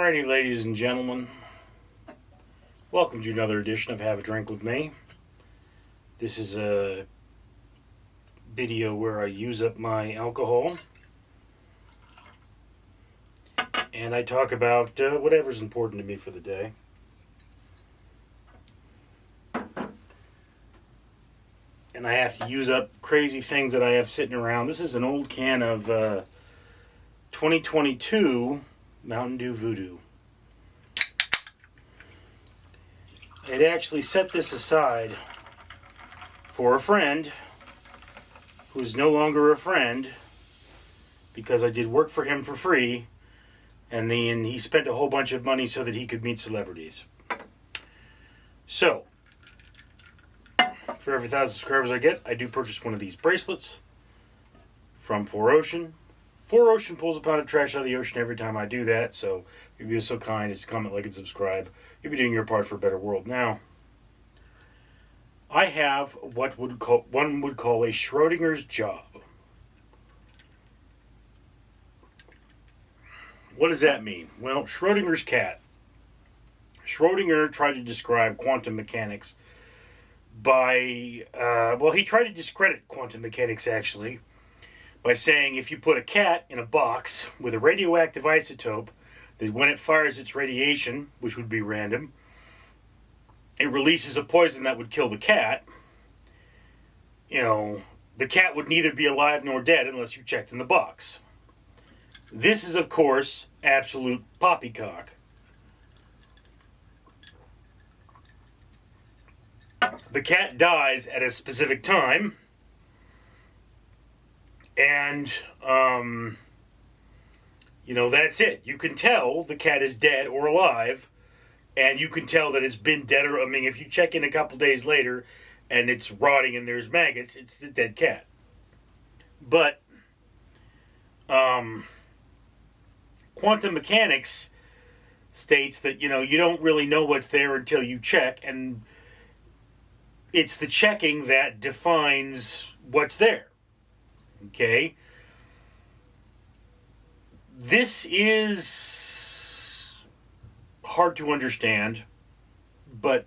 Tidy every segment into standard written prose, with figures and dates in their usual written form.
Alrighty, ladies and gentlemen, welcome to another edition of Have a Drink with Me. This is a video where I use up my alcohol and I talk about whatever's important to me for the day. And I have to use up crazy things that I have sitting around. This is an old can of 2022 Mountain Dew Voodoo. I'd actually set this aside for a friend who is no longer a friend because I did work for him for free, and then he spent a whole bunch of money so that he could meet celebrities. So, for every 1,000 subscribers I get, I do purchase one of these bracelets from 4Ocean. 4Ocean pulls a pound of trash out of the ocean every time I do that, so if you'd be so kind as to comment, like, and subscribe, you'll be doing your part for a better world. Now, I have what one would call a Schrödinger's job. What does that mean? Well, Schrödinger's cat. Schrödinger tried to describe quantum mechanics by, he tried to discredit quantum mechanics, actually, by saying if you put a cat in a box with a radioactive isotope, that when it fires its radiation, which would be random, it releases a poison that would kill the cat. You know, the cat would neither be alive nor dead unless you checked in the box. This is, of course, absolute poppycock. The cat dies at a specific time, and, that's it. You can tell the cat is dead or alive, and you can tell that it's been dead or, if you check in a couple days later and it's rotting and there's maggots, it's a dead cat. But, quantum mechanics states that, you don't really know what's there until you check, and it's the checking that defines what's there. Okay? This is hard to understand, but,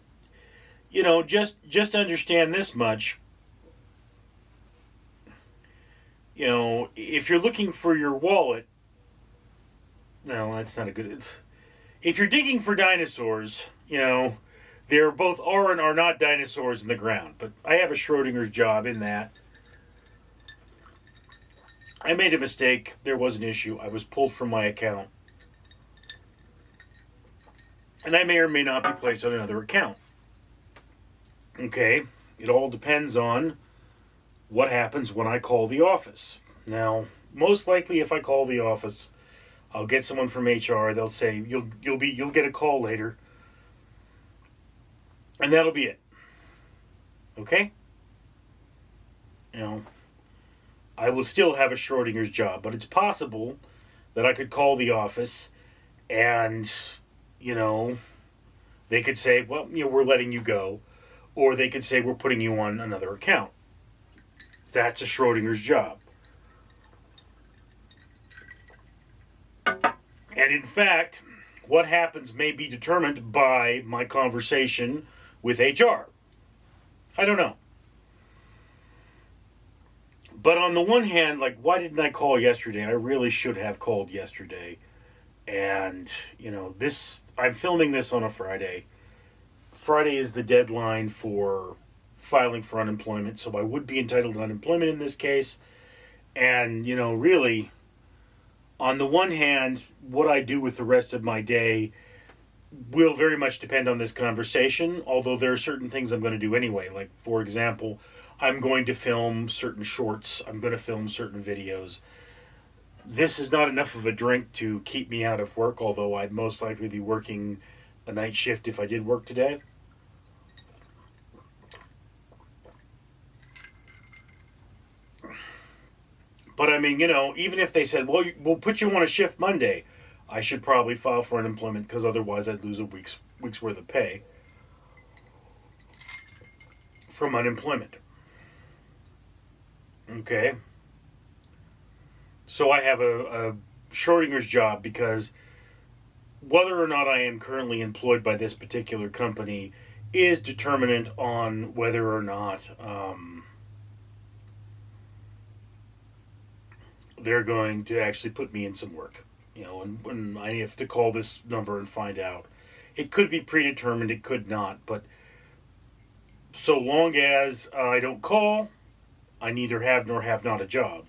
just understand this much. If you're looking for your wallet, no, that's not a good... If you're digging for dinosaurs, there both are and are not dinosaurs in the ground, but I have a Schrödinger's job in that. I made a mistake. There was an issue. I was pulled from my account. And I may or may not be placed on another account. Okay? It all depends on what happens when I call the office. Now, most likely if I call the office, I'll get someone from HR. They'll say, you'll get a call later. And that'll be it. Okay? I will still have a Schrödinger's job, but it's possible that I could call the office and, they could say, well, we're letting you go. Or they could say, we're putting you on another account. That's a Schrödinger's job. And in fact, what happens may be determined by my conversation with HR. I don't know. But on the one hand, why didn't I call yesterday? I really should have called yesterday. And, I'm filming this on a Friday. Friday is the deadline for filing for unemployment, so I would be entitled to unemployment in this case. And, really, on the one hand, what I do with the rest of my day will very much depend on this conversation, although there are certain things I'm going to do anyway. Like, for example, I'm going to film certain shorts. I'm going to film certain videos. This is not enough of a drink to keep me out of work, although I'd most likely be working a night shift if I did work today. But even if they said, well, we'll put you on a shift Monday, I should probably file for unemployment because otherwise I'd lose a week's worth of pay from unemployment. Okay? So I have a Schrödinger's job because whether or not I am currently employed by this particular company is determinant on whether or not they're going to actually put me in some work. You know, and when I have to call this number and find out, it could be predetermined, it could not, but so long as I don't call, I neither have nor have not a job.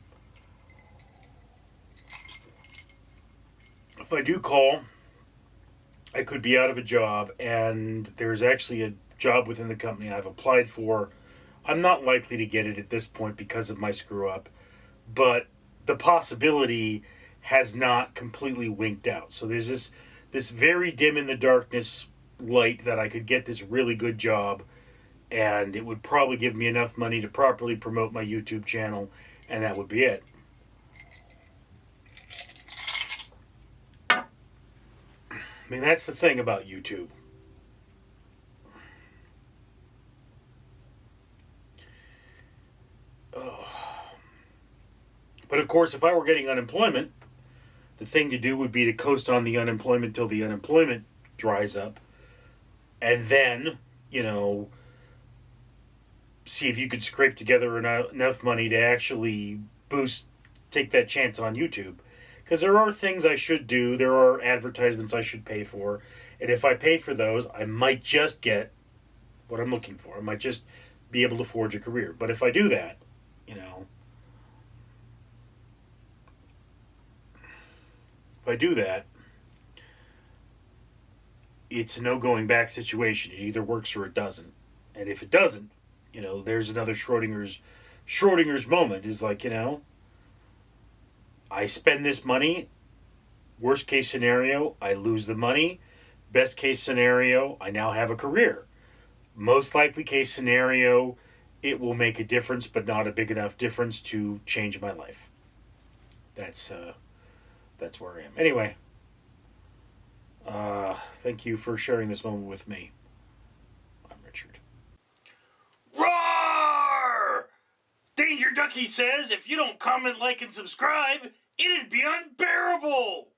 If I do call, I could be out of a job, and there's actually a job within the company I've applied for. I'm not likely to get it at this point because of my screw up, but the possibility has not completely winked out. So there's this very dim in the darkness light that I could get this really good job, and it would probably give me enough money to properly promote my YouTube channel, and that would be it. I mean, that's the thing about YouTube. But of course, if I were getting unemployment, the thing to do would be to coast on the unemployment till the unemployment dries up. And then, you know, see if you could scrape together enough money to actually take that chance on YouTube. Because there are things I should do, there are advertisements I should pay for, and if I pay for those, I might just get what I'm looking for. I might just be able to forge a career. But if I do that, you know, if I do that, it's a no going back situation. It either works or it doesn't. And if it doesn't, you know, there's another Schrodinger's moment is like, you know, I spend this money. Worst case scenario, I lose the money. Best case scenario, I now have a career. Most likely case scenario, it will make a difference, but not a big enough difference to change my life. That's where I am. Anyway, thank you for sharing this moment with me. I'm Richard. Roar! Danger Ducky says if you don't comment, like, and subscribe, it'd be unbearable!